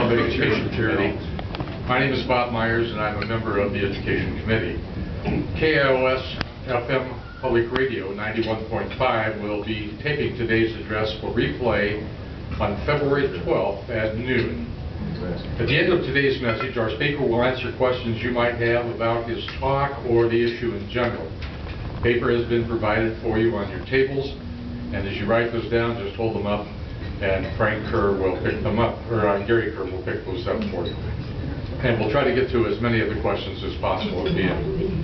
Education Committee. My name is Bob Meyers, and I'm a member of the Education Committee. KIOS FM Public Radio 91.5 will be taping today's address for replay on February 12th at noon. At the end of today's message, our speaker will answer questions you might have about his talk or the issue in general. Paper has been provided for you on your tables, and as you write those down, just hold them up, and Frank Kerr will pick them up, or Gary Kerr will pick those up for you. And we'll try to get to as many of the questions as possible at the end.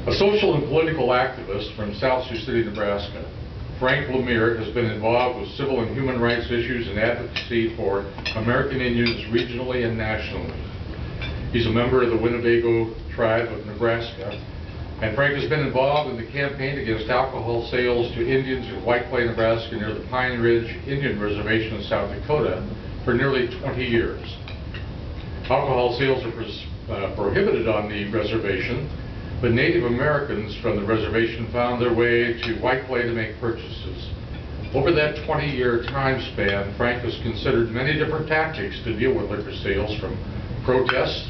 A social and political activist from South Sioux City, Nebraska, Frank LaMere has been involved with civil and human rights issues and advocacy for American Indians regionally and nationally. He's a member of the Winnebago tribe of Nebraska, and Frank has been involved in the campaign against alcohol sales to Indians in Whiteclay, Nebraska, near the Pine Ridge Indian Reservation in South Dakota for nearly 20 years. Alcohol sales are prohibited on the reservation, but Native Americans from the reservation found their way to Whiteclay to make purchases. Over that 20-year time span, Frank has considered many different tactics to deal with liquor sales, from protests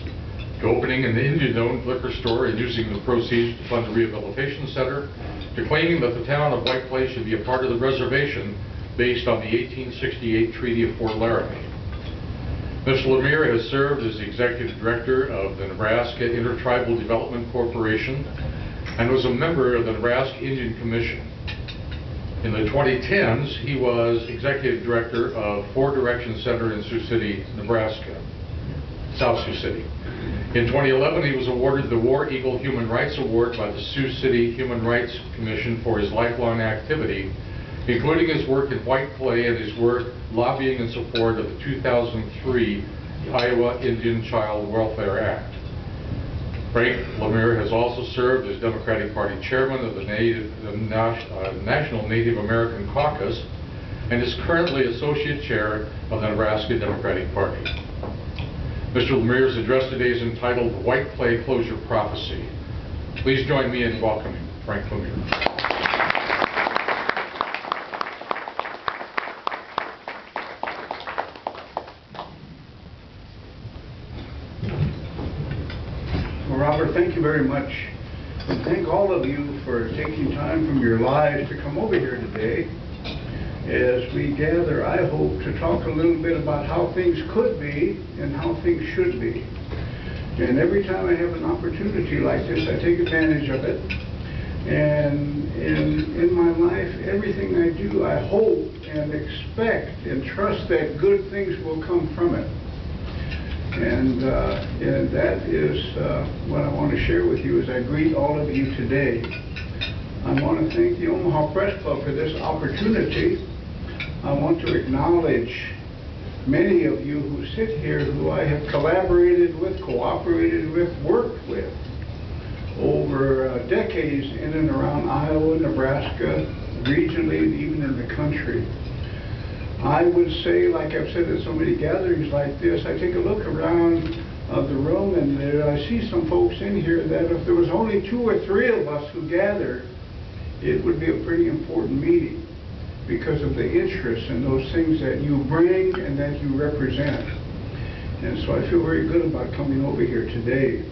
to opening an Indian-owned liquor store and using the proceeds to fund a rehabilitation center, to claiming that the town of Whiteclay should be a part of the reservation based on the 1868 Treaty of Fort Laramie. Mr. LaMere has served as the Executive Director of the Nebraska Intertribal Development Corporation and was a member of the Nebraska Indian Commission. In the 2010s, he was Executive Director of Four Direction Center in Sioux City, Nebraska, South Sioux City. In 2011, he was awarded the War Eagle Human Rights Award by the Sioux City Human Rights Commission for his lifelong activity, including his work in Whiteclay and his work lobbying in support of the 2003 Iowa Indian Child Welfare Act. Frank LaMere has also served as Democratic Party Chairman of the National Native American Caucus and is currently Associate Chair of the Nebraska Democratic Party. Mr. LaMere's address today is entitled Whiteclay Closure Prophecy. Please join me in welcoming Frank LaMere. Robert, thank you very much, and thank all of you for taking time from your lives to come over here today as we gather, I hope, to talk a little bit about how things could be and how things should be. And every time I have an opportunity like this, I take advantage of it. And in my life, everything I do, I hope and expect and trust that good things will come from it. And that is what I want to share with you as I greet all of you today. I want to thank the Omaha Press Club for this opportunity. I want to acknowledge many of you who sit here who I have collaborated with, cooperated with, worked with over decades in and around Iowa, Nebraska, regionally, and even in the country. I would say, like I've said at so many gatherings like this, I take a look around the room and I see some folks in here that if there was only 2 or 3 of us who gathered, it would be a pretty important meeting because of the interest in those things that you bring and that you represent. And so I feel very good about coming over here today.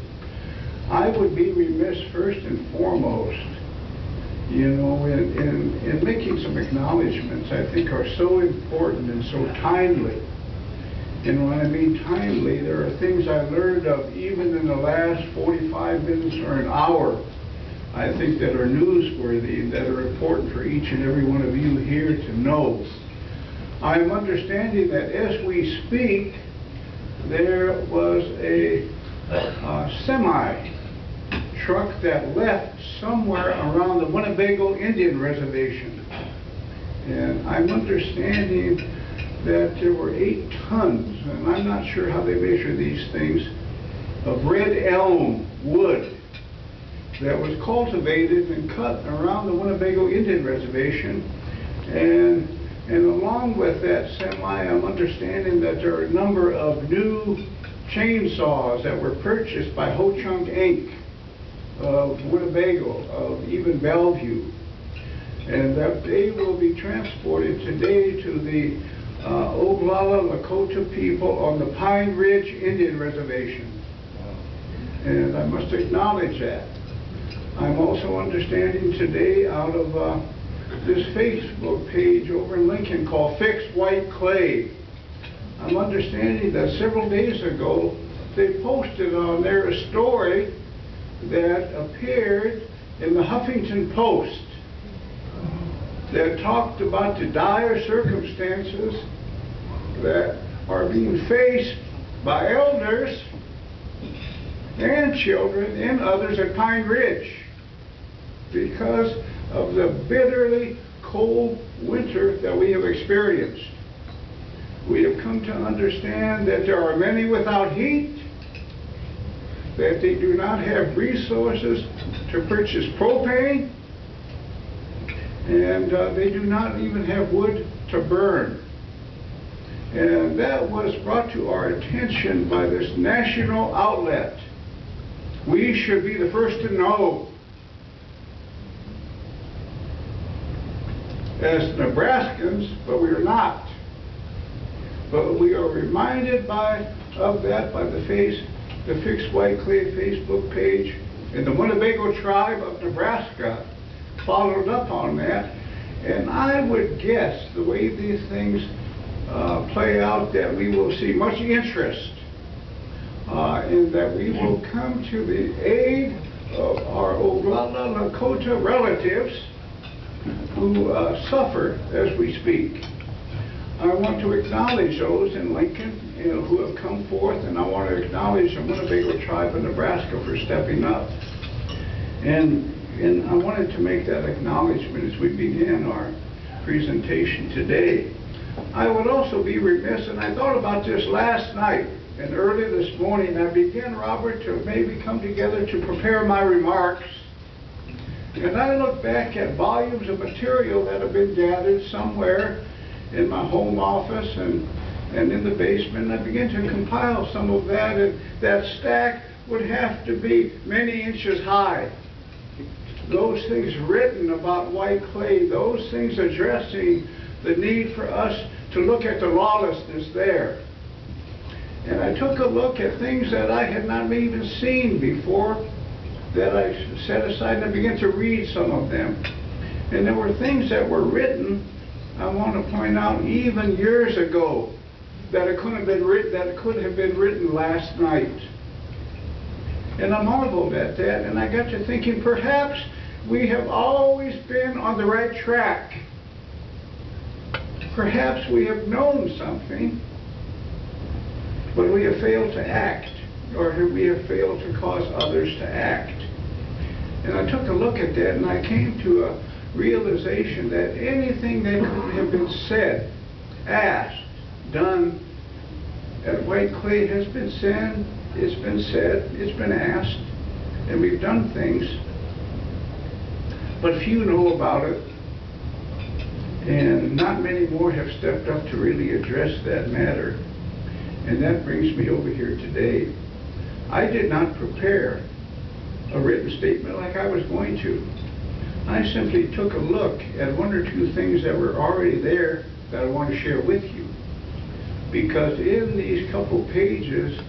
I would be remiss first and foremost, you know, in making some acknowledgments I think are so important and so timely. And when I mean timely, there are things I learned of even in the last 45 minutes or an hour, I think, that are newsworthy, that are important for each and every one of you here to know. I'm understanding that as we speak, there was a semi truck that left somewhere around the Winnebago Indian Reservation. And I'm understanding that there were 8 tons, and I'm not sure how they measure these things, of red elm wood that was cultivated and cut around the Winnebago Indian Reservation. And along with that semi, I'm understanding that there are a number of new chainsaws that were purchased by Ho Chunk Inc. of Winnebago, of even Bellevue, and that they will be transported today to the Oglala Lakota people on the Pine Ridge Indian Reservation. And I must acknowledge that. I'm also understanding today out of this Facebook page over in Lincoln called Fix Whiteclay. I'm understanding that several days ago they posted on there a story that appeared in the Huffington Post that talked about the dire circumstances that are being faced by elders and children and others at Pine Ridge because of the bitterly cold winter that we have experienced. We have come to understand that there are many without heat, that they do not have resources to purchase propane, and they do not even have wood to burn. And that was brought to our attention by this national outlet. We should be the first to know. As Nebraskans, but we are not. But we are reminded of that by the Fix Whiteclay Facebook page, and the Winnebago tribe of Nebraska followed up on that. And I would guess the way these things play out that we will see much interest and that we will come to the aid of our Oglala Lakota relatives who suffer as we speak. I want to acknowledge those in Lincoln who have come forth, and I want to acknowledge the Winnebago tribe of Nebraska for stepping up. And I wanted to make that acknowledgement as we begin our presentation today. I would also be remiss, and I thought about this last night, and early this morning I began, Robert, to maybe come together to prepare my remarks. And I look back at volumes of material that have been gathered somewhere in my home office and in the basement. I began to compile some of that, and that stack would have to be many inches high. Those things written about Whiteclay, those things addressing the need for us to look at the lawlessness there. And I took a look at things that I had not even seen before, that I set aside, and I began to read some of them. And there were things that were written, I want to point out, even years ago, that it could have been written last night. And I marveled at that, and I got to thinking, perhaps we have always been on the right track. Perhaps we have known something, but we have failed to act, or we have failed to cause others to act. And I took a look at that, and I came to a realization that anything that could have been said, asked, done at Whiteclay has been said, it's been asked, and we've done things, but few know about it, and not many more have stepped up to really address that matter. And that brings me over here today. I did not prepare a written statement like I was going to. I simply took a look at one or two things that were already there that I want to share with you. Because in these couple pages,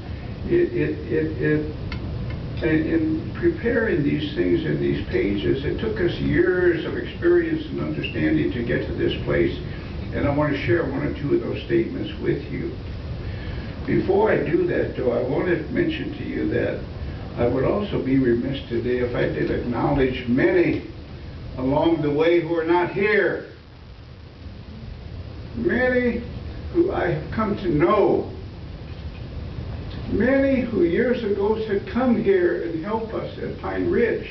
in preparing these things in these pages, it took us years of experience and understanding to get to this place, and I want to share one or two of those statements with you. Before I do that, though, I want to mention to you that I would also be remiss today if I did acknowledge many along the way who are not here. Many who I have come to know. Many who years ago had come here and helped us at Pine Ridge.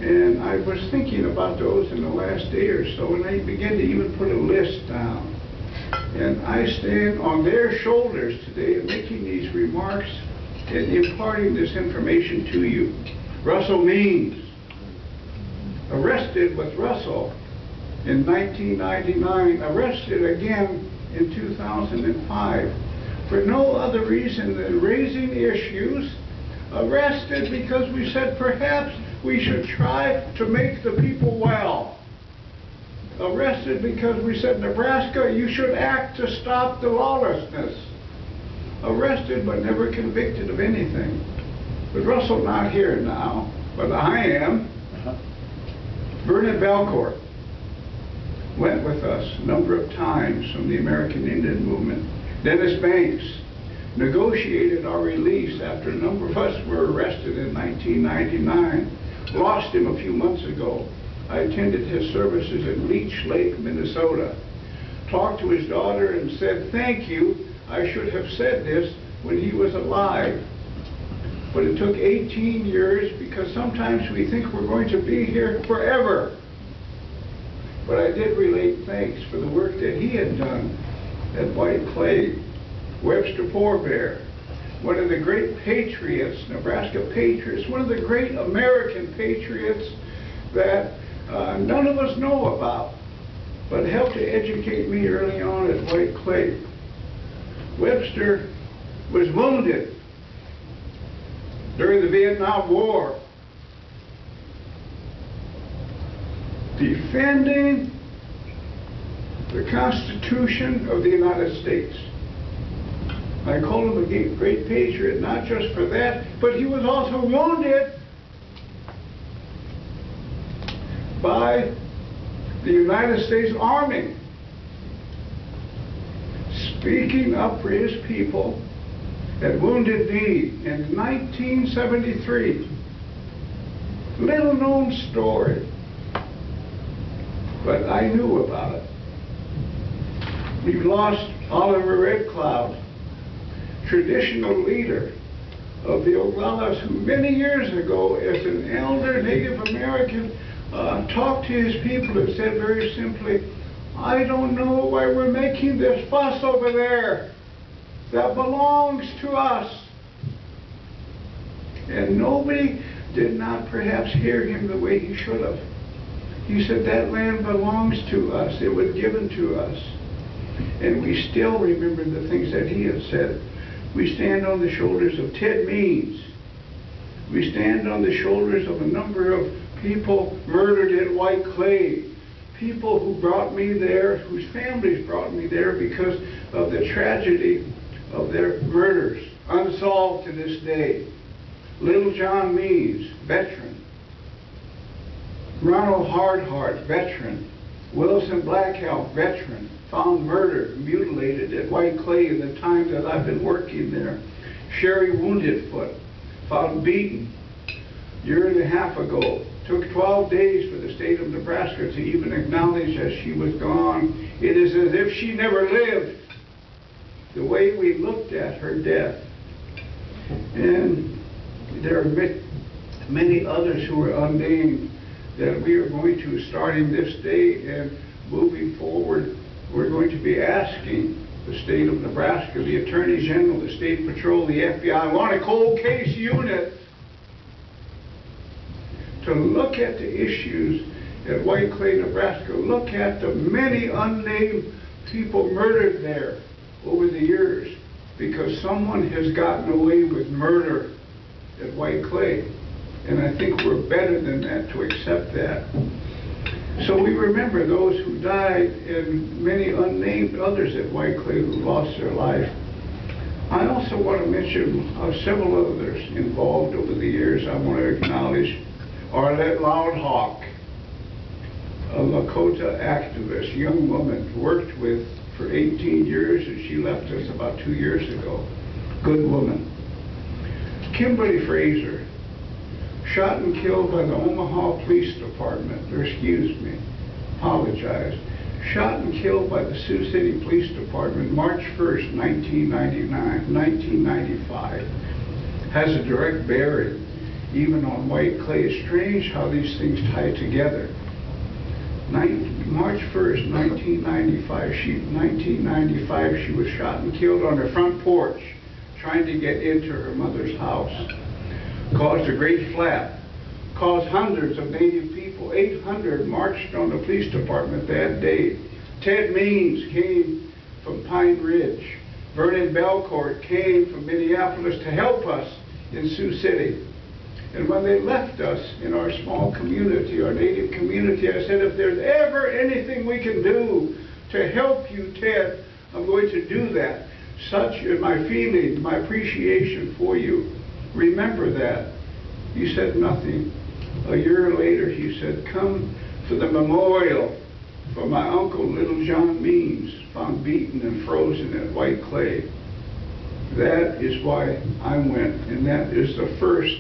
And I was thinking about those in the last day or so, and I began to even put a list down. And I stand on their shoulders today making these remarks and imparting this information to you. Russell Means, arrested with Russell in 1999, arrested again in 2005 for no other reason than raising issues, arrested because we said perhaps we should try to make the people well. arrested because we said, Nebraska, you should act to stop the lawlessness. Arrested but never convicted of anything. But Russell not here now, but I am. Vernon Belcourt went with us a number of times from the American Indian Movement. Dennis Banks negotiated our release after a number of us were arrested in 1999. Lost him a few months ago. I attended his services in Leech Lake, Minnesota. Talked to his daughter and said, thank you. I should have said this when he was alive. But it took 18 years because sometimes we think we're going to be here forever. But I did relate thanks for the work that he had done at Whiteclay. Webster Forebear, one of the great patriots, Nebraska patriots, one of the great American patriots that none of us know about, but helped to educate me early on at Whiteclay. Webster was wounded during the Vietnam War, defending the Constitution of the United States. I call him a great patriot, not just for that, but he was also wounded by the United States Army, speaking up for his people at Wounded Knee in 1973. Little known story, but I knew about it. We've lost Oliver Red Cloud, traditional leader of the Oglala, who many years ago, as an elder Native American, talked to his people and said very simply, I don't know why we're making this fuss over there. That belongs to us. And nobody did not perhaps hear him the way he should have. He said, that land belongs to us. It was given to us. And we still remember the things that he had said. We stand on the shoulders of Ted Means. We stand on the shoulders of a number of people murdered at Whiteclay. People who brought me there, whose families brought me there because of the tragedy of their murders, unsolved to this day. Little John Means, veteran. Ronald Hardhart, veteran. Wilson Blackhell, veteran. Found murdered, mutilated at Whiteclay in the time that I've been working there. Sherry Woundedfoot, found beaten a year and a half ago. Took 12 days for the state of Nebraska to even acknowledge that she was gone. It is as if she never lived, the way we looked at her death. And there are many others who are unnamed that we are going to, starting this day and moving forward, we're going to be asking the state of Nebraska, the Attorney General, the State Patrol, the FBI, want a cold case unit to look at the issues at Whiteclay, Nebraska, look at the many unnamed people murdered there over the years because someone has gotten away with murder at Whiteclay. And I think we're better than that to accept that. So we remember those who died and many unnamed others at Whiteclay who lost their life. I also want to mention several others involved over the years. I want to acknowledge Arlette Loudhawk, a Lakota activist, young woman, worked with for 18 years, and she left us about 2 years ago. Good woman. Kimberly Fraser, shot and killed by the Omaha Police Department, or excuse me, apologize. Shot and killed by the Sioux City Police Department March 1st, 1995. Has a direct bearing even on Whiteclay. It's strange how these things tie together. March 1st, 1995, she was shot and killed on her front porch trying to get into her mother's house. Caused a great flap. Caused hundreds of Native people, 800 marched on the police department that day. Ted Means came from Pine Ridge. Vernon Belcourt came from Minneapolis to help us in Sioux City. And when they left us in our small community, our native community, I said, if there's ever anything we can do to help you, Ted, I'm going to do that. Such is my feeling, my appreciation for you. Remember that. He said nothing. A year later, he said, come to the memorial for my uncle, little John Means, found beaten and frozen at Whiteclay. That is why I went, and that is the first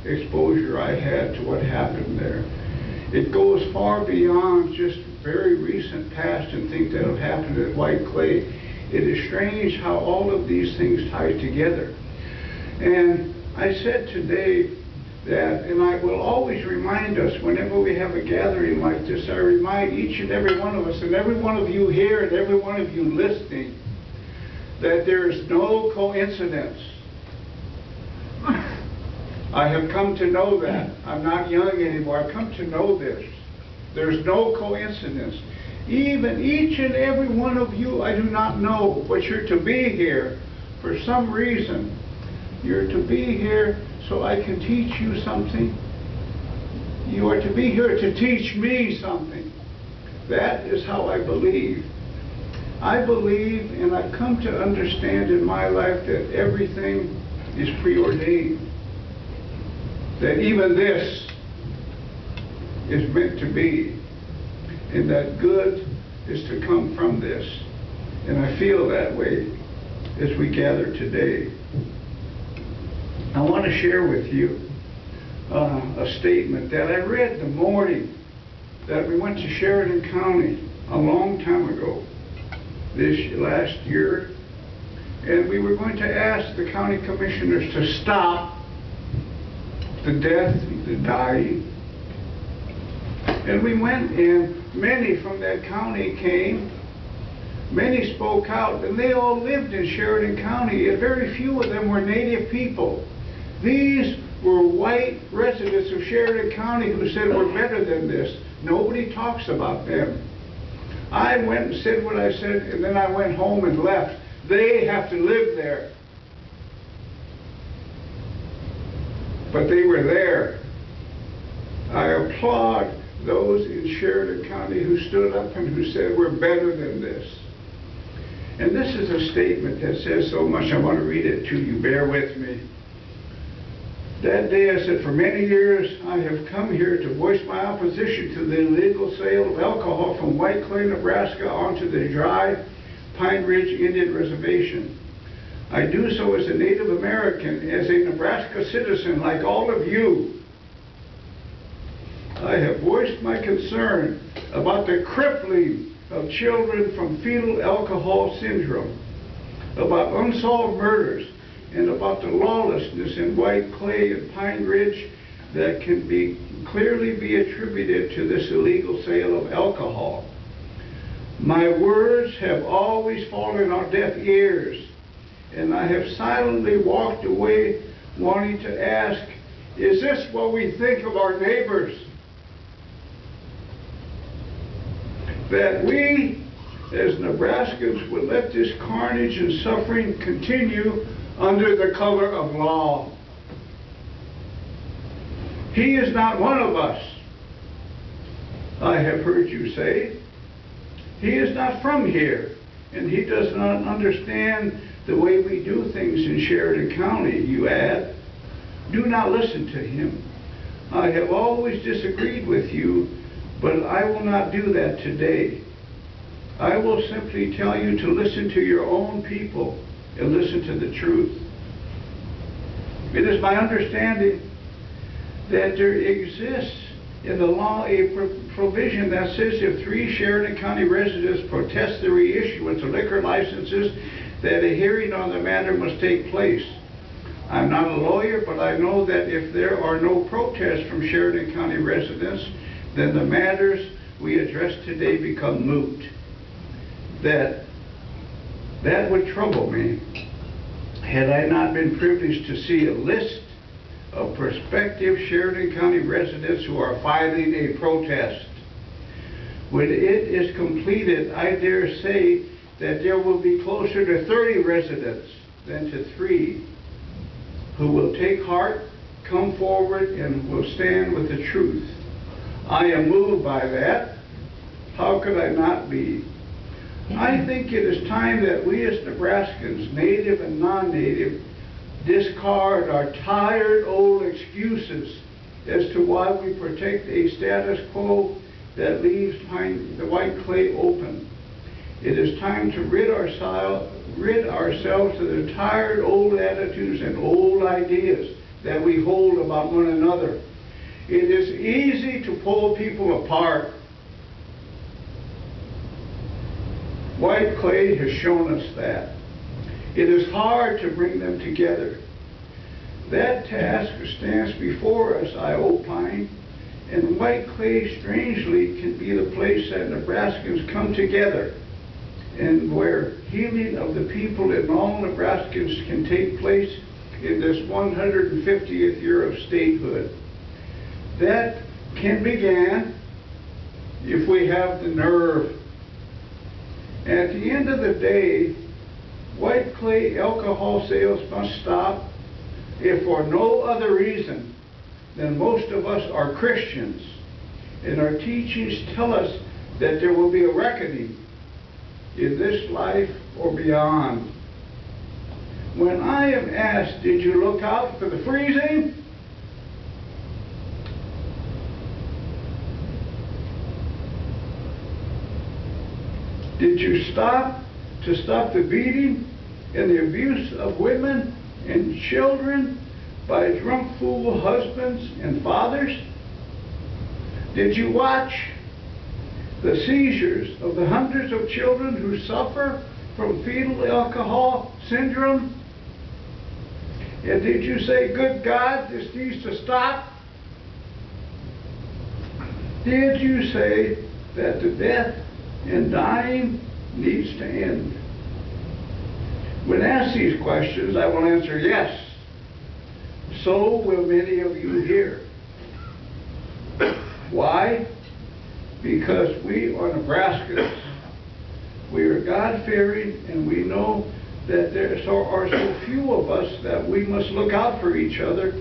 exposure I had to what happened there. It goes far beyond just very recent past and things that have happened at Whiteclay. It is strange how all of these things tie together. And I said today that, and I will always remind us whenever we have a gathering like this, I remind each and every one of us, and every one of you here and every one of you listening, that there is no coincidence. I have come to know that. I'm not young anymore. I've come to know this. There's no coincidence. Even each and every one of you, I do not know, but you're to be here for some reason. You're to be here so I can teach you something. You are to be here to teach me something. That is how I believe. I believe, and I've come to understand in my life, that everything is preordained. That even this is meant to be, and that good is to come from this. And I feel that way as we gather today. I want to share with you a statement that I read the morning that we went to Sheridan County a long time ago, this last year, and we were going to ask the county commissioners to stop the death, the dying. And we went, and many from that county came. Many spoke out, and they all lived in Sheridan County, and very few of them were native people. These were white residents of Sheridan County who said we're better than this. Nobody talks about them. I went and said what I said, and then I went home and left. They have to live there. But they were there. I applaud those in Sheridan County who stood up and who said we're better than this. And this is a statement that says so much. I want to read it to you. Bear with me. That day I said, for many years I have come here to voice my opposition to the illegal sale of alcohol from Whiteclay, Nebraska onto the dry Pine Ridge Indian Reservation. I do so as a Native American, as a Nebraska citizen like all of you. I have voiced my concern about the crippling of children from fetal alcohol syndrome, about unsolved murders, and about the lawlessness in Whiteclay and Pine Ridge that can clearly be attributed to this illegal sale of alcohol. My words have always fallen on deaf ears, and I have silently walked away wanting to ask, is this what we think of our neighbors? That we, as Nebraskans, would let this carnage and suffering continue under the cover of law. He is not one of us, I have heard you say. He is not from here, and he does not understand the way we do things in Sheridan County, you add. Do not listen to him. I have always disagreed with you, but I will not do that today. I will simply tell you to listen to your own people and listen to the truth. It is my understanding that there exists in the law a provision that says if 3 Sheridan County residents protest the reissuance of liquor licenses, that a hearing on the matter must take place. I'm not a lawyer, but I know that if there are no protests from Sheridan County residents, then the matters we address today become moot. That would trouble me had I not been privileged to see a list of prospective Sheridan County residents who are filing a protest. When it is completed, I dare say that there will be closer to 30 residents than to 3 who will take heart, come forward and will stand with the truth. I am moved by that. How could I not be? I think it is time that we as Nebraskans, native and non-native, discard our tired old excuses as to why we protect a status quo that leaves the Whiteclay open. It is time to rid ourselves of the tired old attitudes and old ideas that we hold about one another. It is easy to pull people apart. Whiteclay has shown us that. It is hard to bring them together. That task stands before us, I opine, and Whiteclay strangely can be the place that Nebraskans come together and where healing of the people in all Nebraskans can take place in this 150th year of statehood. That can begin if we have the nerve. At the end of the day, Whiteclay alcohol sales must stop, if for no other reason than most of us are Christians, and our teachings tell us that there will be a reckoning in this life or beyond. When I am asked, did you look out for the freezing? Did you stop the beating and the abuse of women and children by drunk fool husbands and fathers? Did you watch the seizures of the hundreds of children who suffer from fetal alcohol syndrome? And did you say, good God, this needs to stop? Did you say that the death and dying needs to end? When asked these questions, I will answer yes. So will many of you here. Why? Because we are Nebraskans. We are God-fearing, and we know that there are so few of us that we must look out for each other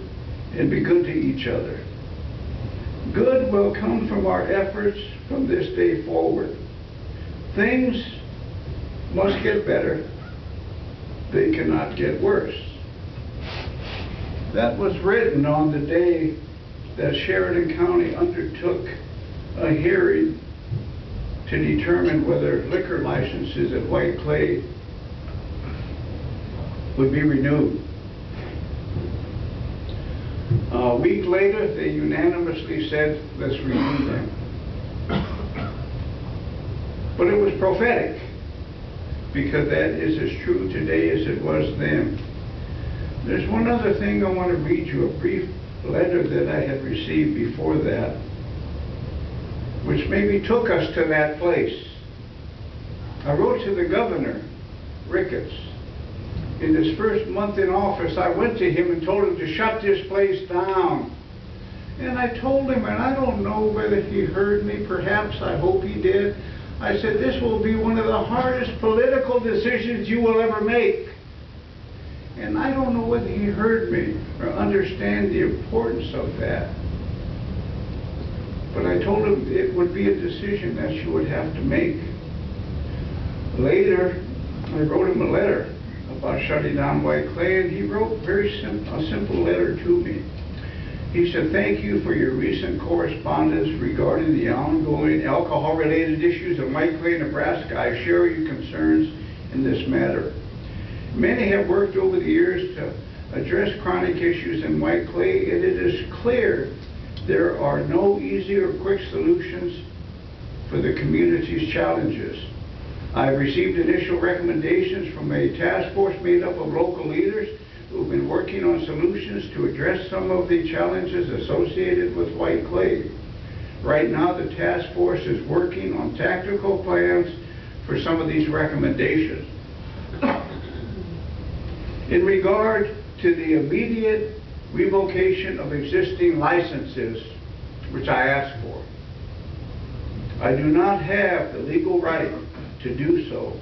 and be good to each other. Good will come from our efforts from this day forward. Things must get better. They cannot get worse. That was written on the day that Sheridan County undertook a hearing to determine whether liquor licenses at Whiteclay would be renewed. A week later, they unanimously said, let's renew them. But it was prophetic, because that is as true today as it was then. There's one other thing I want to read you, a brief letter that I had received before that, which maybe took us to that place. I wrote to the governor, Ricketts. In his first month in office, I went to him and told him to shut this place down. And I told him, and I don't know whether he heard me, perhaps, I hope he did. I said, this will be one of the hardest political decisions you will ever make. And I don't know whether he heard me or understand the importance of that. But I told him it would be a decision that you would have to make. Later, I wrote him a letter about shutting down Whiteclay, and he wrote a simple letter to me. He said, thank you for your recent correspondence regarding the ongoing alcohol-related issues in Whiteclay, Nebraska. I share your concerns in this matter. Many have worked over the years to address chronic issues in Whiteclay, and it is clear there are no easy or quick solutions for the community's challenges. I've received initial recommendations from a task force made up of local leaders who have been working on solutions to address some of the challenges associated with Whiteclay. Right now, the task force is working on tactical plans for some of these recommendations. In regard to the immediate revocation of existing licenses, which I asked for, I do not have the legal right to do so.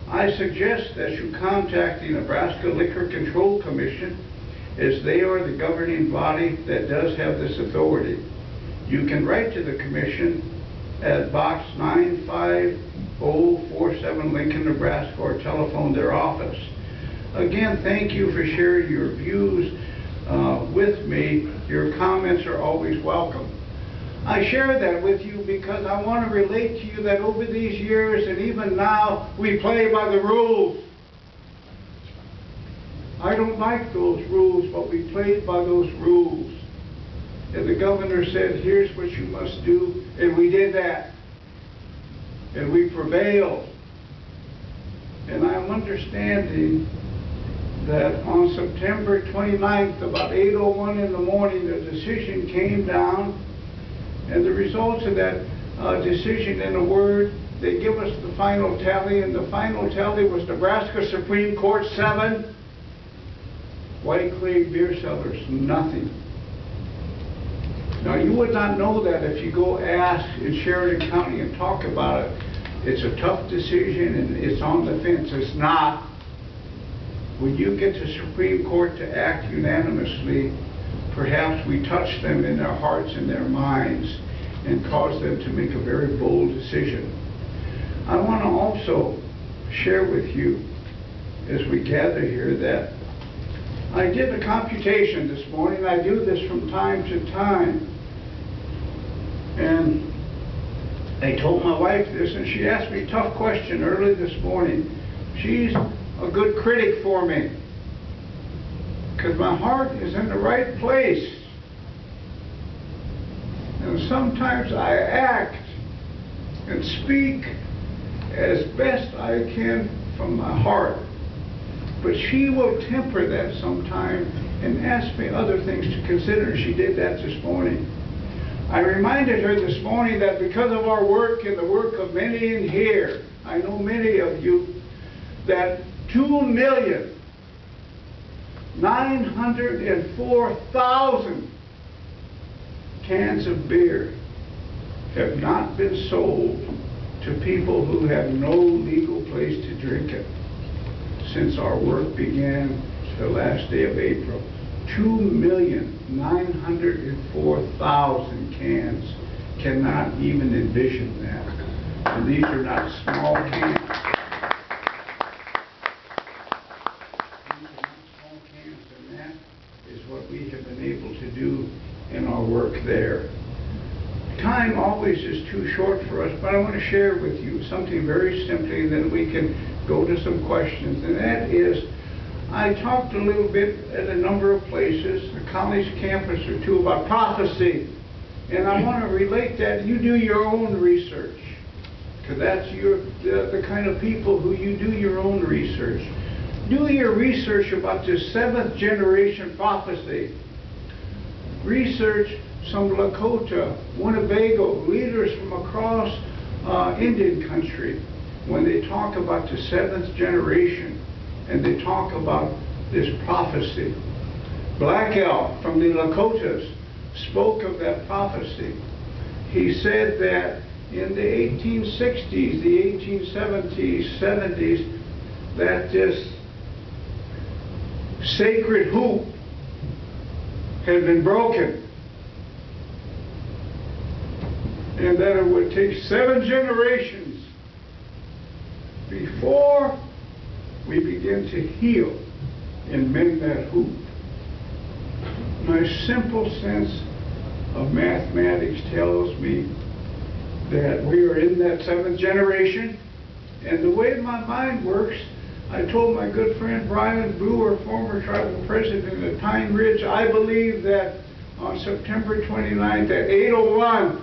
I suggest that you contact the Nebraska Liquor Control Commission as they are the governing body that does have this authority. You can write to the Commission at Box 95047, Lincoln, Nebraska, or telephone their office. Again, thank you for sharing your views with me. Your comments are always welcome. I share that with you because I want to relate to you that over these years and even now, we play by the rules. I don't like those rules, but we played by those rules. And the governor said, here's what you must do, and we did that. And we prevailed. And I'm understanding that on September 29th, about 8:01 in the morning, the decision came down, and the results of that decision, in a word, they give us the final tally, and the final tally was Nebraska Supreme Court 7, Whiteclay beer sellers, nothing. Now, you would not know that if you go ask in Sheridan County and talk about it. It's a tough decision and it's on the fence. It's not. When you get the Supreme Court to act unanimously, perhaps we touch them in their hearts and their minds and cause them to make a very bold decision. I want to also share with you, as we gather here, that I did a computation this morning. I do this from time to time. And I told my wife this, and she asked me a tough question early this morning. She's a good critic for me, because my heart is in the right place. And sometimes I act and speak as best I can from my heart. But she will temper that sometime and ask me other things to consider. She did that this morning. I reminded her this morning that because of our work and the work of many in here, I know many of you, that 2,904,000 cans of beer have not been sold to people who have no legal place to drink it since our work began the last day of April. 2,904,000 cans. Cannot even envision that. And these are not small cans. These are not small cans, and that is what we have been able to do in our work there. Time always is too short for us, but I want to share with you something very simply, and then we can go to some questions, and that is, I talked a little bit at a number of places, a college campus or two, about prophecy. And I want to relate that. You do your own research, because that's the kind of people who you do your own research. Do your research about this 7th generation prophecy. Research some Lakota, Winnebago, leaders from across Indian country, when they talk about the 7th generation. And they talk about this prophecy. Black Elk from the Lakotas spoke of that prophecy. He said that in the 1860s, the 1870s, 70s, that this sacred hoop had been broken. And that it would take 7 generations before we begin to heal and mend that hoop. My simple sense of mathematics tells me that we are in that 7th generation, and the way my mind works, I told my good friend Brian Brewer, former tribal president of Pine Ridge, I believe that on September 29th at 8:01,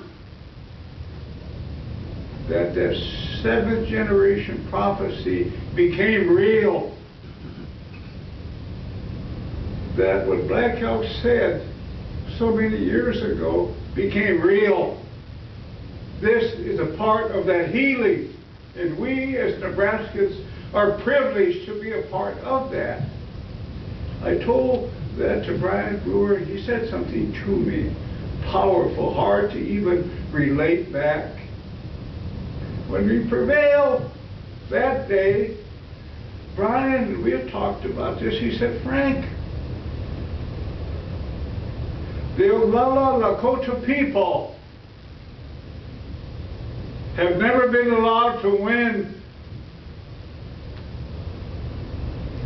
that the 7th generation prophecy became real. That what Black Elk said so many years ago became real. This is a part of that healing, and we as Nebraskans are privileged to be a part of that. I told that to Brian Brewer, he said something to me, powerful, hard to even relate back. When we prevailed that day, Brian, and we had talked about this, he said, Frank, The Oglala Lakota people have never been allowed to win,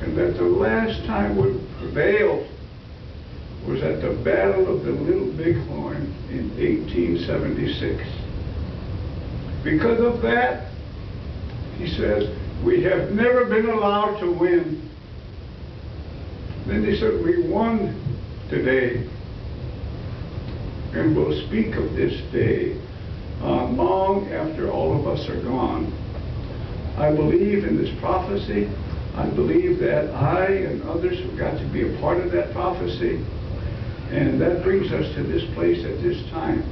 and that the last time we prevailed was at the Battle of the Little Bighorn in 1876. Because of that, he says, we have never been allowed to win. Then he said, we won today, and we'll speak of this day long after all of us are gone. I believe in this prophecy. I believe that I and others have got to be a part of that prophecy. And that brings us to this place at this time.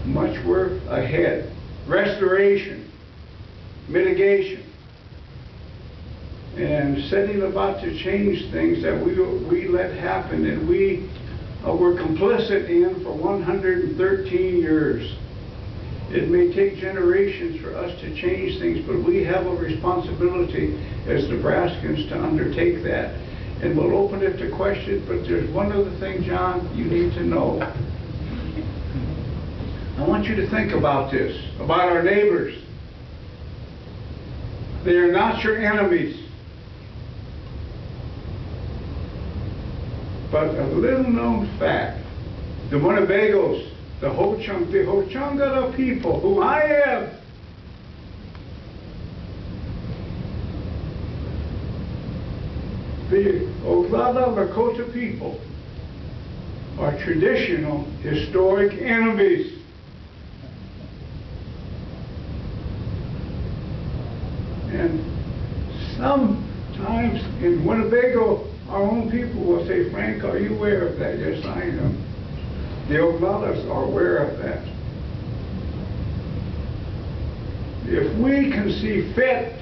Much work ahead. Restoration, mitigation, and setting about to change things that we let happen and we were complicit in for 113 years. It may take generations for us to change things, but we have a responsibility as Nebraskans to undertake that. And we'll open it to questions, but there's one other thing, John, you need to know. I want you to think about this, about our neighbors. They are not your enemies. But a little known fact, the Winnebagos, the Ho-Chunga people, whom I am, the Oglala Lakota people are traditional, historic enemies. And sometimes in Winnebago, our own people will say, Frank, are you aware of that? Yes, I am. The Oglalas are aware of that. If we can see fit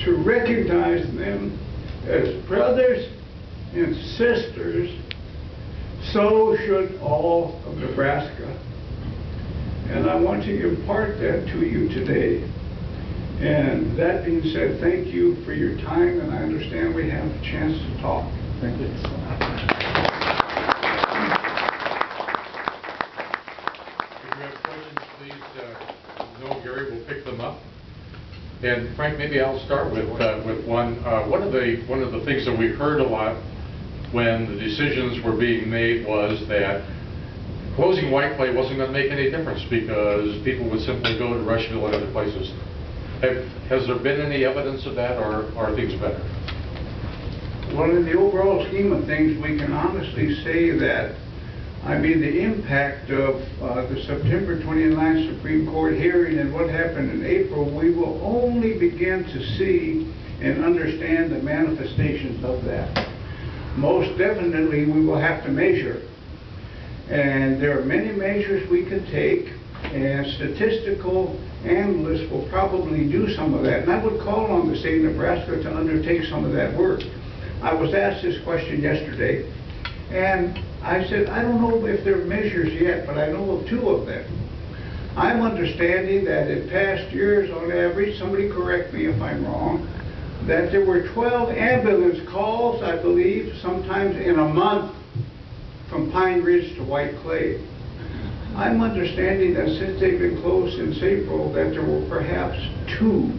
to recognize them as brothers and sisters, so should all of Nebraska. And I want to impart that to you today. And that being said, thank you for your time, and I understand we have a chance to talk. Thank you. If you have questions, please know Gary will pick them up. And Frank, maybe I'll start with one. One of the things that we heard a lot when the decisions were being made was that closing Whiteclay wasn't going to make any difference because people would simply go to Rushville and other places. Has there been any evidence of that, or are things better? Well, in the overall scheme of things, we can honestly say that, I mean, the impact of the September 29th Supreme Court hearing and what happened in April, we will only begin to see and understand the manifestations of that. Most definitely, we will have to measure. And there are many measures we can take, and statistical analysts will probably do some of that. And I would call on the state of Nebraska to undertake some of that work. I was asked this question yesterday, and I said, I don't know if there are measures yet, but I know of two of them. I'm understanding that in past years, on average, somebody correct me if I'm wrong, that there were 12 ambulance calls, I believe, sometimes in a month, from Pine Ridge to Whiteclay. I'm understanding that since they've been closed since April, that there were perhaps 2,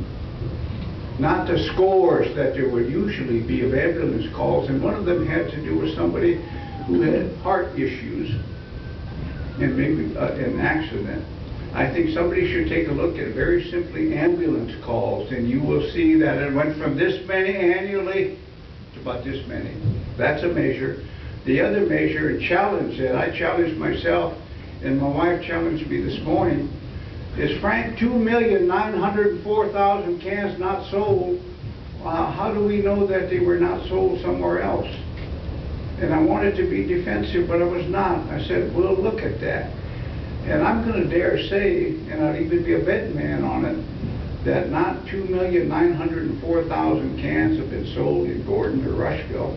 not the scores that there would usually be of ambulance calls, and one of them had to do with somebody who had heart issues and maybe an accident. I think somebody should take a look at very simply ambulance calls, and you will see that it went from this many annually to about this many. That's a measure. The other measure, and challenge that I challenged myself, and my wife challenged me this morning, is Frank, 2,904,000 cans not sold. How do we know that they were not sold somewhere else? And I wanted to be defensive, but I was not. I said, we'll look at that. And I'm going to dare say, and I'll even be a betting man on it, that not 2,904,000 cans have been sold in Gordon or Rushville.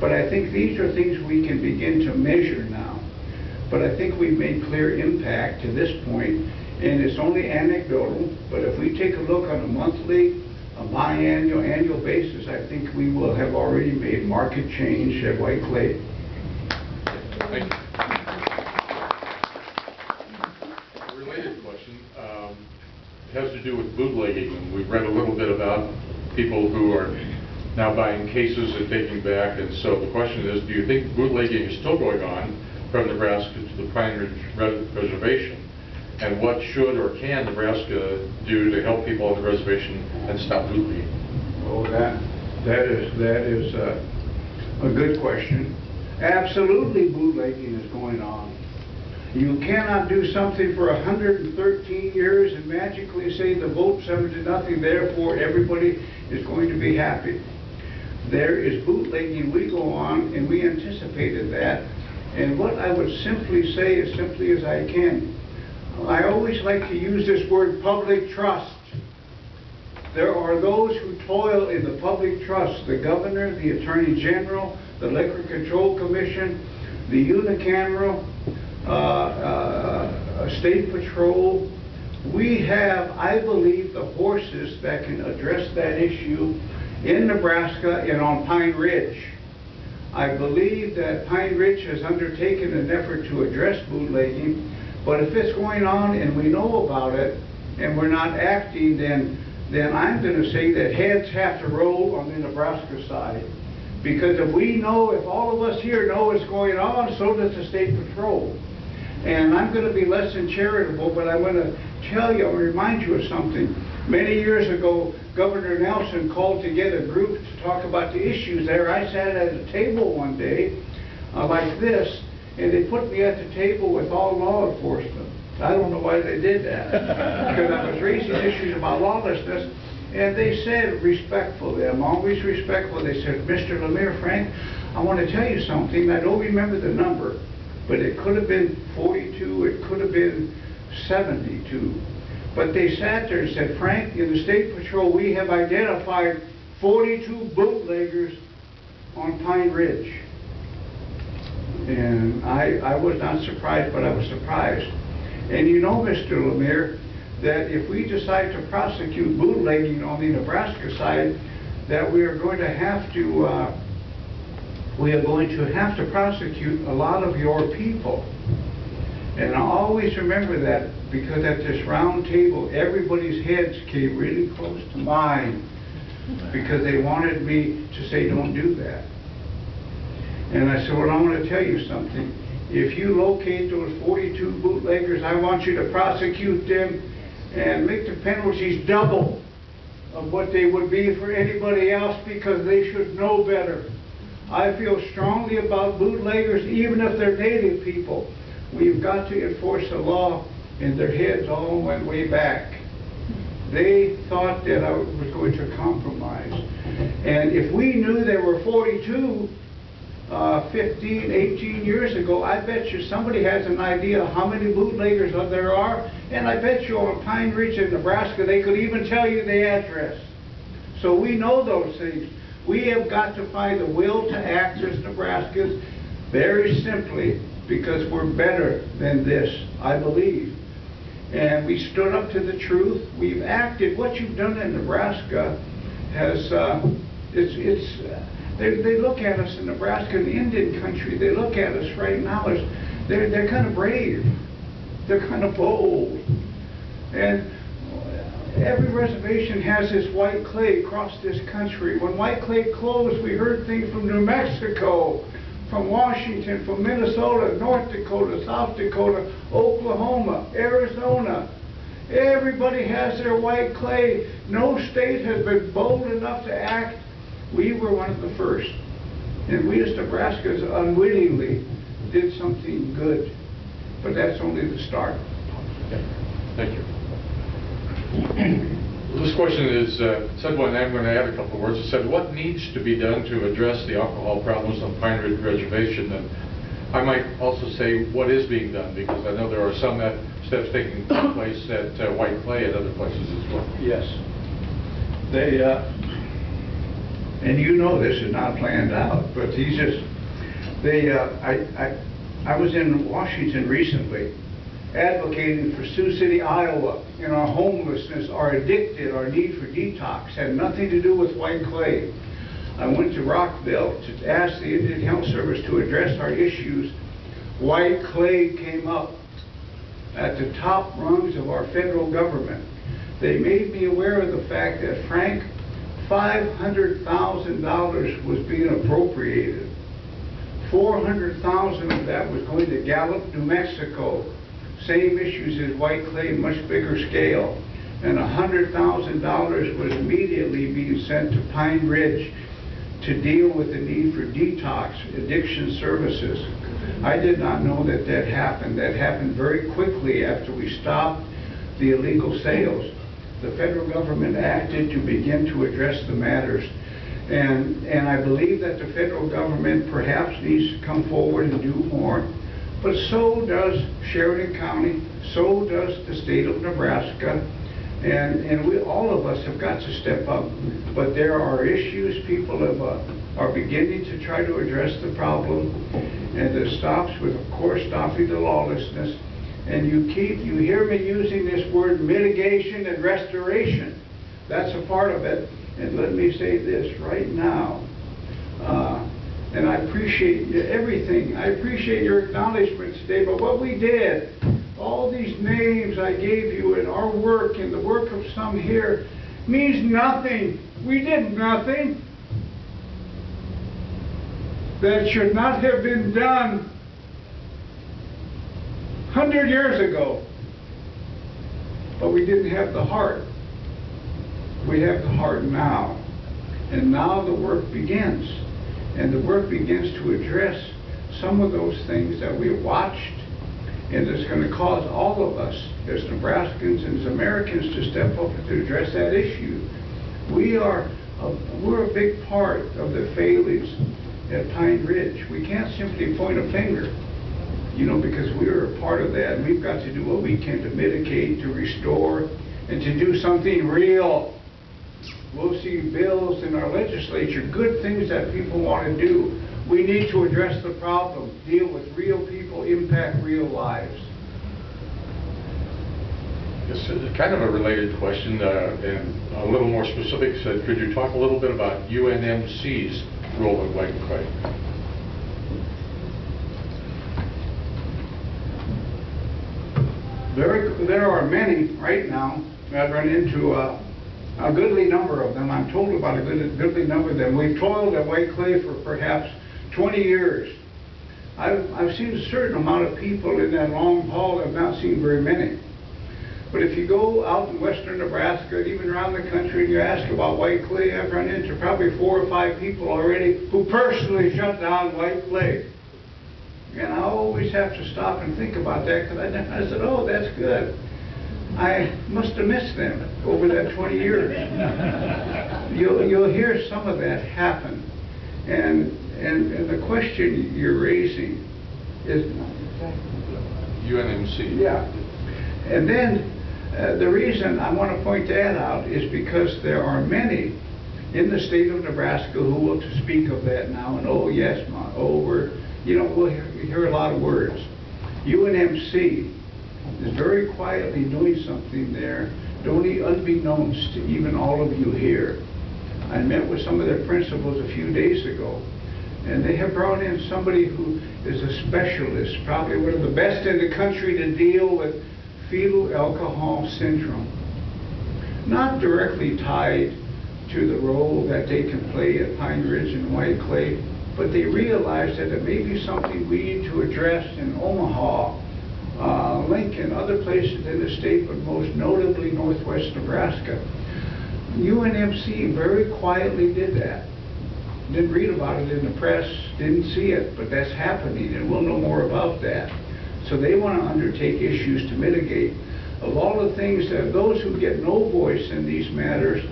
But I think these are things we can begin to measure now. But I think we've made clear impact to this point, and it's only anecdotal, but if we take a look on a monthly a biannual, annual basis, I think we will have already made market change at Whiteclay. Thank you. A related question has to do with bootlegging, and we've read a little bit about people who are now buying cases and taking back, and so the question is, do you think bootlegging is still going on from Nebraska to the Pine Ridge Reservation? And what should or can Nebraska do to help people on the reservation and stop bootlegging? Oh, that is a good question. Absolutely, bootlegging is going on. You cannot do something for 113 years and magically say the vote 7-0, therefore everybody is going to be happy. There is bootlegging. We go on, and we anticipated that. And what I would simply say, as simply as I can, I always like to use this word public trust. There are those who toil in the public trust: the governor, the attorney general, the Liquor Control Commission, the unicameral, state patrol. We have, I believe, the horses that can address that issue in Nebraska and on Pine Ridge. I believe that Pine Ridge has undertaken an effort to address bootlegging. But if it's going on and we know about it and we're not acting, then I'm going to say that heads have to roll on the Nebraska side. Because if we know, if all of us here know what's going on, so does the State Patrol. And I'm going to be less than charitable, but I'm going to tell you, I'll remind you of something. Many years ago, Governor Nelson called together groups to talk about the issues there. I sat at a table one day like this, and they put me at the table with all law enforcement. I don't know why they did that, because I was raising issues about lawlessness, and they said respectfully, I'm always respectful, they said, Mr. LaMere, Frank, I want to tell you something. I don't remember the number, but it could have been 42, it could have been 72. But they sat there and said, Frank, in the State Patrol, we have identified 42 bootleggers on Pine Ridge. And I was not surprised, but I was surprised. And you know, Mr. LaMere, that if we decide to prosecute bootlegging on the Nebraska side, that we are going to have to prosecute a lot of your people. And I always remember that, because at this round table, everybody's heads came really close to mine, because they wanted me to say, don't do that. And I said, well, I want to tell you something. If you locate those 42 bootleggers, I want you to prosecute them and make the penalties double of what they would be for anybody else, because they should know better. I feel strongly about bootleggers, even if they're native people. We've got to enforce the law, and their heads all went way back. They thought that I was going to compromise. And if we knew there were 42, 15, 18 years ago, I bet you somebody has an idea how many bootleggers there are, and I bet you on Pine Ridge in Nebraska, they could even tell you the address. So we know those things. We have got to find the will to act as Nebraskans, very simply, because we're better than this, I believe. And we stood up to the truth. We've acted. What you've done in Nebraska has, they look at us in Nebraska, in the Indian country, they look at us right now as, they're kind of brave. They're kind of bold. And every reservation has this Whiteclay across this country. When Whiteclay closed, we heard things from New Mexico, from Washington, from Minnesota, North Dakota, South Dakota, Oklahoma, Arizona. Everybody has their Whiteclay. No state has been bold enough to act. We were one of the first. And we as Nebraskans unwittingly did something good. But that's only the start. Okay. Thank you. This question is said one, I'm going to add a couple of words. It said, what needs to be done to address the alcohol problems on Pine Ridge Reservation? And I might also say what is being done, because I know there are some steps taking place at Whiteclay and other places as well. Yes. They, and you know this is not planned out, but these just, I was in Washington recently, advocating for Sioux City, Iowa, in our homelessness, our addicted, our need for detox, had nothing to do with Whiteclay. I went to Rockville to ask the Indian Health Service to address our issues. Whiteclay came up at the top rungs of our federal government. They made me aware of the fact that, Frank, $500,000 was being appropriated. $400,000 of that was going to Gallup, New Mexico. Same issues as Whiteclay, much bigger scale. And $100,000 was immediately being sent to Pine Ridge to deal with the need for detox addiction services. I did not know that that happened. That happened very quickly after we stopped the illegal sales. The federal government acted to begin to address the matters. And I believe that the federal government perhaps needs to come forward and do more. But so does Sheridan County, so does the state of Nebraska. And we, all of us, have got to step up. But there are issues. People are beginning to try to address the problem. And it stops with, of course, stopping the lawlessness. And you hear me using this word mitigation and restoration. That's a part of it. And let me say this right now. And I appreciate everything. I appreciate your acknowledgement today. But what we did, all these names I gave you in our work and the work of some here, means nothing. We did nothing that should not have been done 100 years ago. But we didn't have the heart. We have the heart now. And now the work begins. And the work begins to address some of those things that we watched. And it's going to cause all of us as Nebraskans and as Americans to step up and to address that issue. We're a big part of the failures at Pine Ridge. We can't simply point a finger, you know, because we're a part of that. And we've got to do what we can to mitigate, to restore, and to do something real. We'll see bills in our legislature, good things that people want to do. We need to address the problem, deal with real people, impact real lives. It's kind of a related question, and a little more specific. So could you talk a little bit about UNMC's role in Whiteclay? There are many right now. I've run into a goodly number of them. I'm told about a goodly number of them. We've toiled at Whiteclay for perhaps 20 years. I've seen a certain amount of people in that long haul. I've not seen very many. But if you go out in western Nebraska, even around the country, and you ask about Whiteclay, I've run into probably 4 or 5 people already who personally shut down Whiteclay. And I always have to stop and think about that, because I said, oh, that's good. I must have missed them over that 20 years. You'll hear some of that happen. And the question you're raising is... UNMC. Yeah. And then the reason I want to point that out is because there are many in the state of Nebraska who will speak of that now, and oh yes, we'll hear a lot of words. UNMC is very quietly doing something there, unbeknownst to even all of you here. I met with some of their principals a few days ago, and they have brought in somebody who is a specialist, probably one of the best in the country to deal with fetal alcohol syndrome. Not directly tied to the role that they can play at Pine Ridge and Whiteclay, but they realize that it may be something we need to address in Omaha, Lincoln, other places in the state, but most notably northwest Nebraska. UNMC very quietly did that. Didn't read about it in the press, didn't see it, but that's happening, and we'll know more about that. So they want to undertake issues to mitigate. Of all the things that those who get no voice in these matters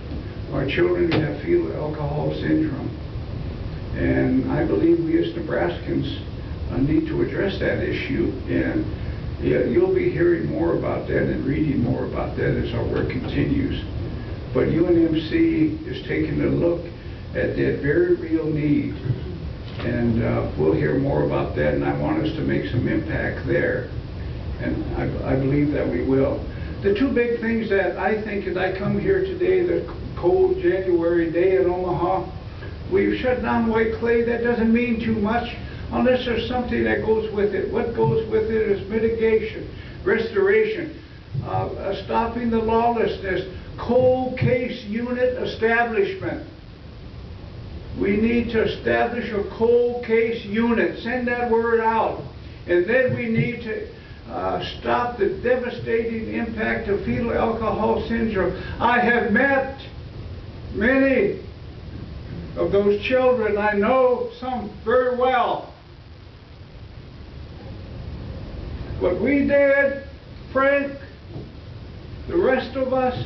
are children who have fetal alcohol syndrome. And I believe we as Nebraskans need to address that issue. And you'll be hearing more about that and reading more about that as our work continues. But UNMC is taking a look at that very real need. And we'll hear more about that, and I want us to make some impact there. and I believe that we will. The two big things that I think as I come here today, the cold January day in Omaha, we've shut down Whiteclay. That doesn't mean too much unless there's something that goes with it. What goes with it is mitigation, restoration, stopping the lawlessness, cold case unit establishment. We need to establish a cold case unit. Send that word out. And then we need to stop the devastating impact of fetal alcohol syndrome. I have met many of those children. I know some very well. What we did, Frank, the rest of us,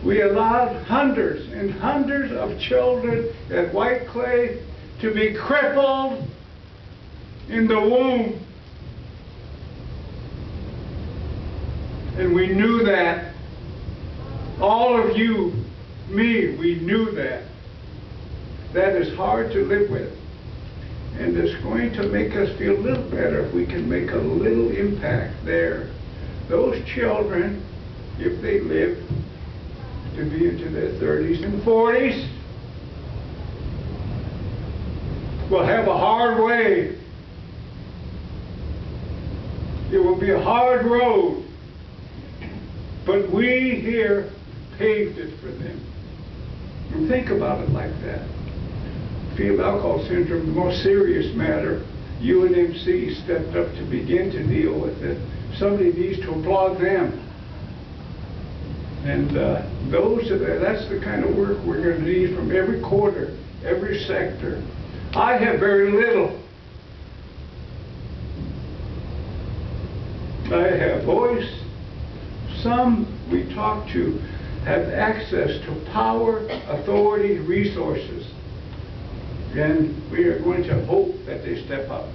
we allowed hundreds and hundreds of children at Whiteclay to be crippled in the womb. And we knew that. All of you, me, we knew that. That is hard to live with. And it's going to make us feel a little better if we can make a little impact there. Those children, if they live to be into their 30s and 40s, will have a hard way. It will be a hard road. But we here paved it for them. And think about it like that. Fetal alcohol syndrome, the most serious matter. UNMC stepped up to begin to deal with it. Somebody needs to applaud them. And that's the kind of work we're going to need from every quarter, every sector. I have very little. I have voice. Some we talk to have access to power, authority, resources. And we are going to hope that they step up.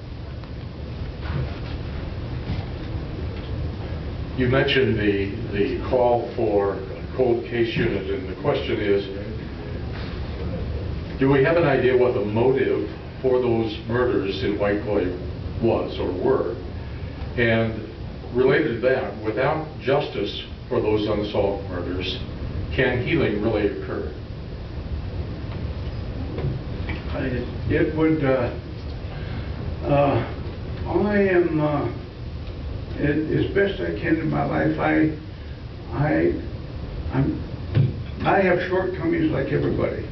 You mentioned the call for a cold case unit, and the question is, do we have an idea what the motive for those murders in Whiteclay was or were? And related to that, without justice for those unsolved murders, can healing really occur? It would, I am, as best I can in my life, I have shortcomings like everybody.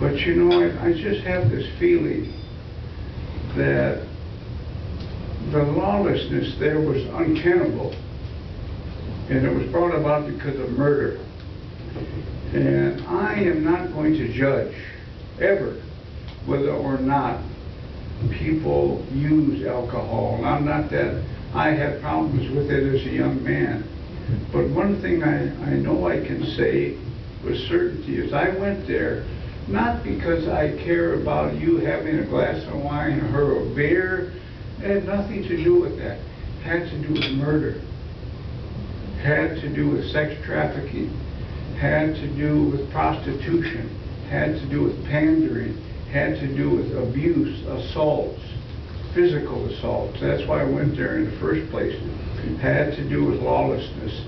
But you know, I just have this feeling that the lawlessness there was untenable, and it was brought about because of murder. And I am not going to judge, ever, whether or not people use alcohol. And I'm not that, I had problems with it as a young man. But one thing I know I can say with certainty is I went there not because I care about you having a glass of wine or a beer. It had nothing to do with that. It had to do with murder. It had to do with sex trafficking. Had to do with prostitution, had to do with pandering, had to do with abuse, assaults, physical assaults. That's why I went there in the first place. It had to do with lawlessness.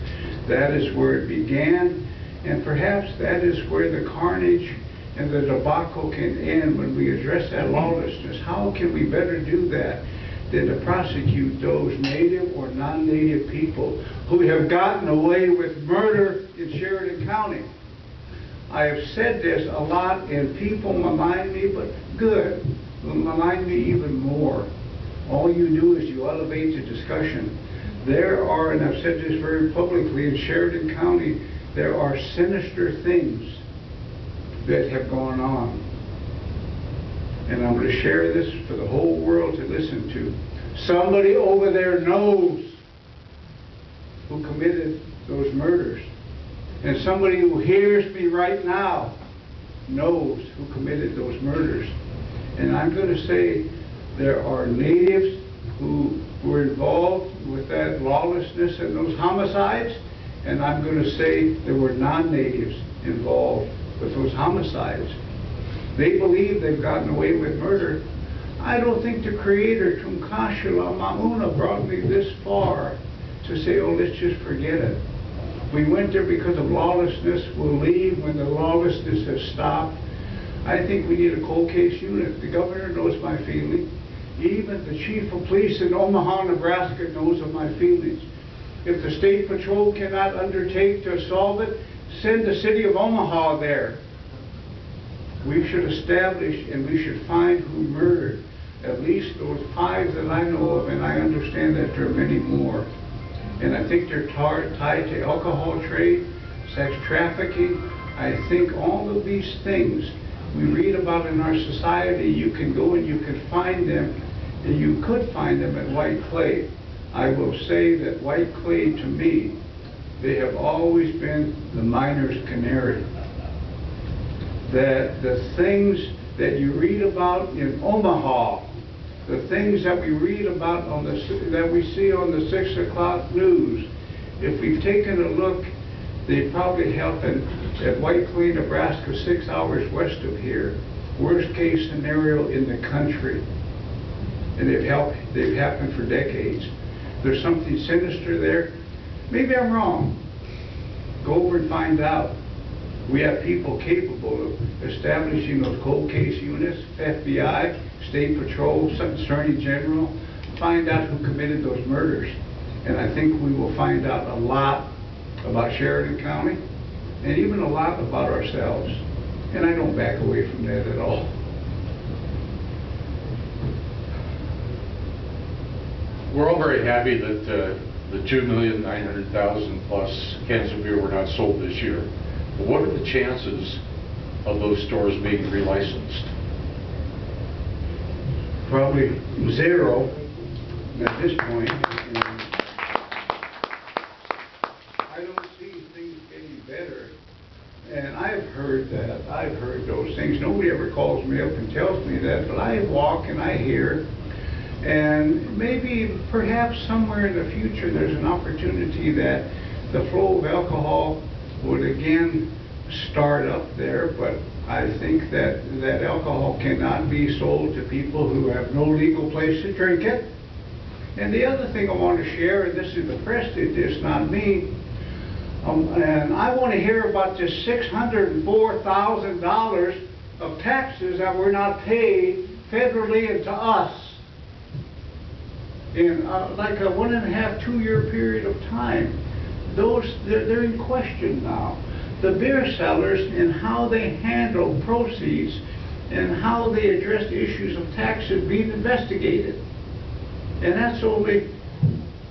That is where it began, and perhaps that is where the carnage and the debacle can end when we address that lawlessness. How can we better do that than to prosecute those native or non-native people who have gotten away with murder in Sheridan County? I have said this a lot, and people malign me, but good, malign me even more. All you do is you elevate the discussion. There are, and I've said this very publicly, in Sheridan County, there are sinister things that have gone on. And I'm going to share this for the whole world to listen to. Somebody over there knows who committed those murders. And somebody who hears me right now knows who committed those murders. And I'm going to say there are natives who were involved with that lawlessness and those homicides. And I'm going to say there were non-natives involved with those homicides. They believe they've gotten away with murder, I don't think the Creator, Tumkashila Mauna, brought me this far to say, oh, let's just forget it. We went there because of lawlessness. We'll leave when the lawlessness has stopped. I think we need a cold case unit. The governor knows my feeling. Even the chief of police in Omaha, Nebraska knows of my feelings. If the state patrol cannot undertake to solve it, send the city of Omaha there. We should establish and we should find who murdered at least those 5 that I know of, and I understand that there are many more. And I think they're tied to alcohol trade, sex trafficking. I think all of these things we read about in our society, you can go and you can find them, and you could find them at Whiteclay. I will say that Whiteclay, to me, they have always been the miner's canary. That the things that you read about in Omaha, the things that we read about that we see on the 6 o'clock news, if we've taken a look, they probably happen at Whiteclay, Nebraska, 6 hours west of here. Worst case scenario in the country. And they've happened for decades. There's something sinister there. Maybe I'm wrong. Go over and find out. We have people capable of establishing those cold case units, FBI, State Patrol, Attorney General, find out who committed those murders. And I think we will find out a lot about Sheridan County, and even a lot about ourselves. And I don't back away from that at all. We're all very happy that the 2,900,000 plus cans of beer were not sold this year. But what are the chances of those stores being relicensed? Probably 0 at this point. I don't see things getting better. And I've heard that. I've heard those things. Nobody ever calls me up and tells me that, but I walk and I hear. And maybe, perhaps somewhere in the future, there's an opportunity that the flow of alcohol would again start up there, but I think that alcohol cannot be sold to people who have no legal place to drink it. And the other thing I want to share, and this is the press did this, not me, and I want to hear about this $604,000 of taxes that were not paid federally and to us in like a 1.5, 2 year period of time. They're in question now. The beer sellers and how they handle proceeds and how they address the issues of taxes being investigated. And that's only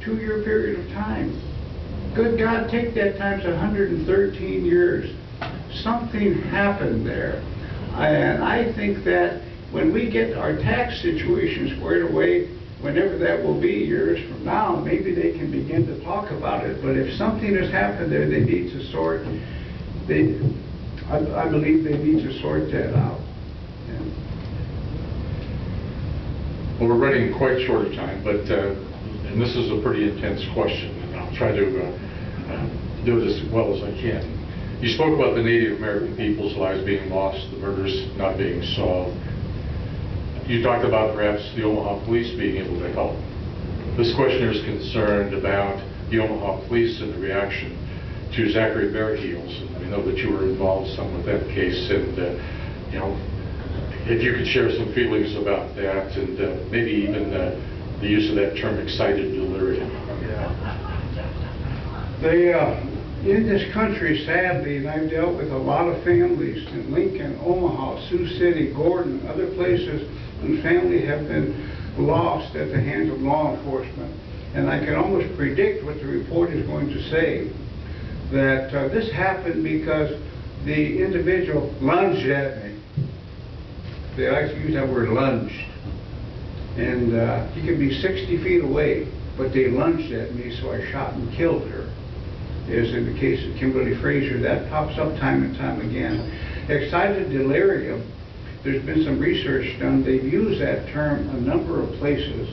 2 year period of time. Good God, take that times 113 years. Something happened there. And I think that when we get our tax situation squared away, whenever that will be, years from now, maybe they can begin to talk about it. But if something has happened there, they need to sort. I believe they need to sort that out. Yeah. Well, we're running quite short of time, but and this is a pretty intense question, and I'll try to do it as well as I can. You spoke about the Native American people's lives being lost, the murders not being solved. You talked about perhaps the Omaha police being able to help. This questioner is concerned about the Omaha police and the reaction to Zachary Bearheels. And I know that you were involved some with that case, and you know, if you could share some feelings about that, and maybe even the use of that term excited delirium. Yeah. In this country, sadly, and I've dealt with a lot of families in Lincoln, Omaha, Sioux City, Gordon, other places, whose family have been lost at the hands of law enforcement. And I can almost predict what the report is going to say, that this happened because the individual lunged at me. They like to use that word, lunged. And he could be 60 feet away, but they lunged at me, so I shot and killed her. As in the case of Kimberly Frazier, that pops up time and time again. Excited delirium, there's been some research done. They've used that term a number of places.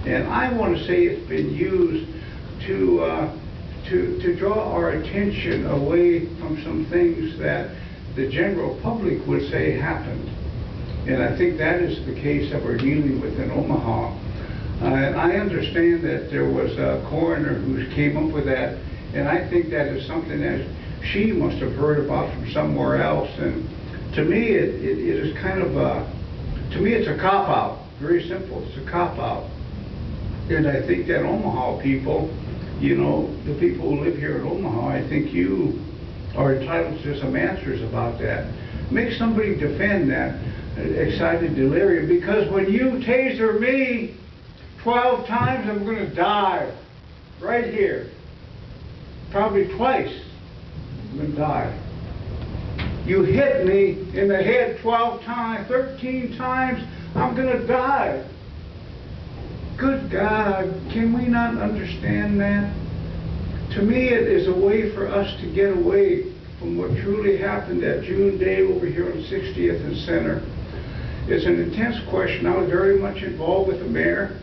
And I want to say it's been used to draw our attention away from some things that the general public would say happened. And I think that is the case that we're dealing with in Omaha. And I understand that there was a coroner who came up with that, and I think that is something that she must have heard about from somewhere else. And to me, it is kind of to me, it's a cop-out. Very simple. It's a cop-out. And I think that Omaha people, you know, the people who live here in Omaha, I think you are entitled to some answers about that. Make somebody defend that excited delirium, because when you taser me 12 times, I'm going to die right here. Probably twice, I'm going to die. You hit me in the head 12 times, 13 times, I'm going to die. Good God, can we not understand that? To me, it is a way for us to get away from what truly happened that June day over here on 60th and Center. It's an intense question. I was very much involved with the mayor,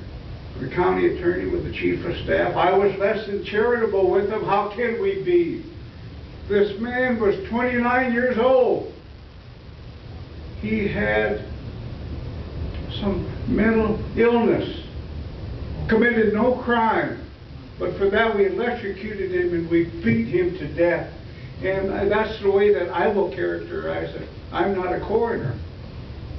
the county attorney, with the chief of staff. I was less than charitable with them. How can we be? This man was 29 years old. He had some mental illness, committed no crime, but for that we electrocuted him and we beat him to death. And that's the way that I will characterize it. I'm not a coroner.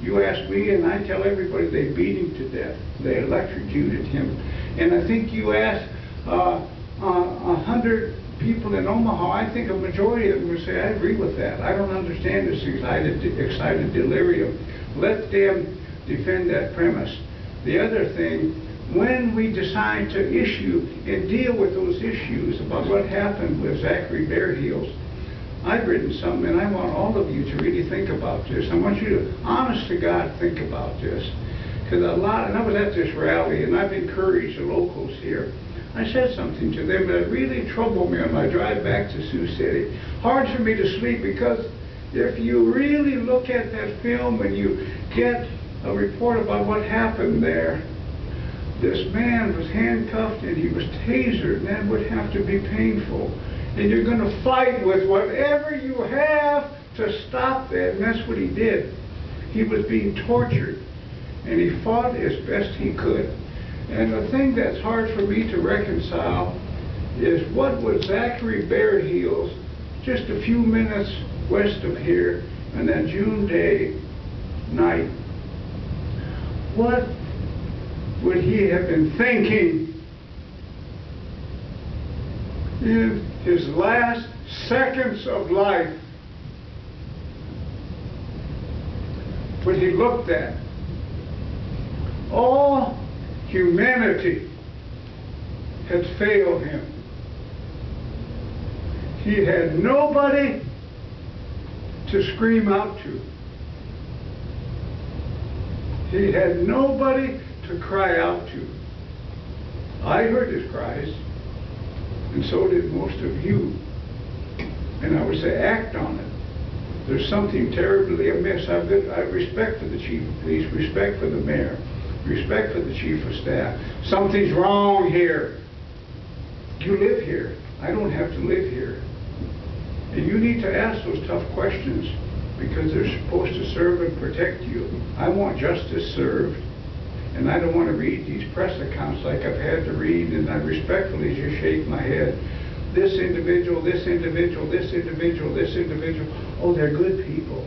You ask me and I tell everybody they beat him to death. They electrocuted him. And I think you ask 100 people in Omaha, I think a majority of them would say, I agree with that. I don't understand this excited delirium. Let them defend that premise. The other thing, when we decide to issue and deal with those issues about what happened with Zachary Bearheels, I've written something, and I want all of you to really think about this. I want you to, honest to God, think about this. Because and I was at this rally, and I've encouraged the locals here. I said something to them that really troubled me on my drive back to Sioux City. Hard for me to sleep, because if you really look at that film and you get a report about what happened there, this man was handcuffed and he was tasered, and that would have to be painful. And you're going to fight with whatever you have to stop that, and that's what he did. He was being tortured, and he fought as best he could. And the thing that's hard for me to reconcile is what was Zachary Bearheels just a few minutes west of here on that June day night. What would he have been thinking in his last seconds of life? What he looked at? All humanity had failed him. He had nobody to scream out to. He had nobody to cry out to. I heard his cries, and so did most of you. And I would say, act on it. There's something terribly amiss. I have respect for the chief of police, respect for the mayor, respect for the chief of staff. Something's wrong here. You live here. I don't have to live here. And you need to ask those tough questions, because they're supposed to serve and protect you. I want justice served, and I don't want to read these press accounts like I've had to read, and I respectfully just shake my head. This individual, this individual, this individual, this individual. Oh, they're good people.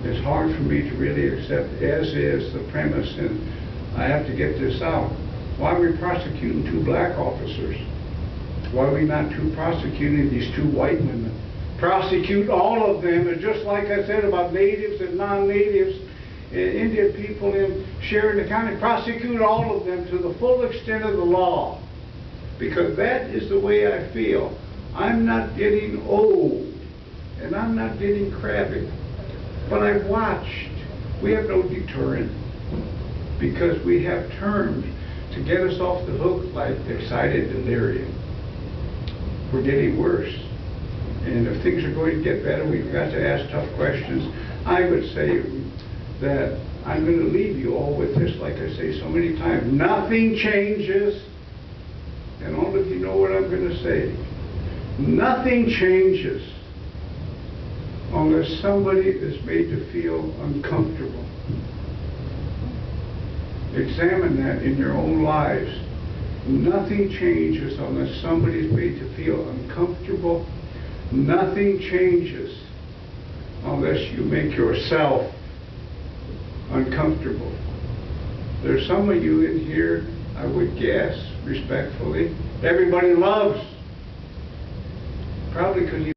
It's hard for me to really accept, as is the premise, and I have to get this out. Why are we prosecuting 2 black officers? Why are we not prosecuting these 2 white women? Prosecute all of them, and just like I said about natives and non-natives, Indian people in Sheridan County, prosecute all of them to the full extent of the law. Because that is the way I feel. I'm not getting old, and I'm not getting crabby. But I've watched. We have no deterrent, because we have terms to get us off the hook like excited delirium. We're getting worse. And if things are going to get better, we've got to ask tough questions. I would say that I'm going to leave you all with this, like I say so many times. Nothing changes. And all of you know what I'm going to say. Nothing changes unless somebody is made to feel uncomfortable. Examine that in your own lives. Nothing changes unless somebody is made to feel uncomfortable. Nothing changes unless you make yourself uncomfortable. There's some of you in here, I would guess, respectfully, everybody loves. Probably because you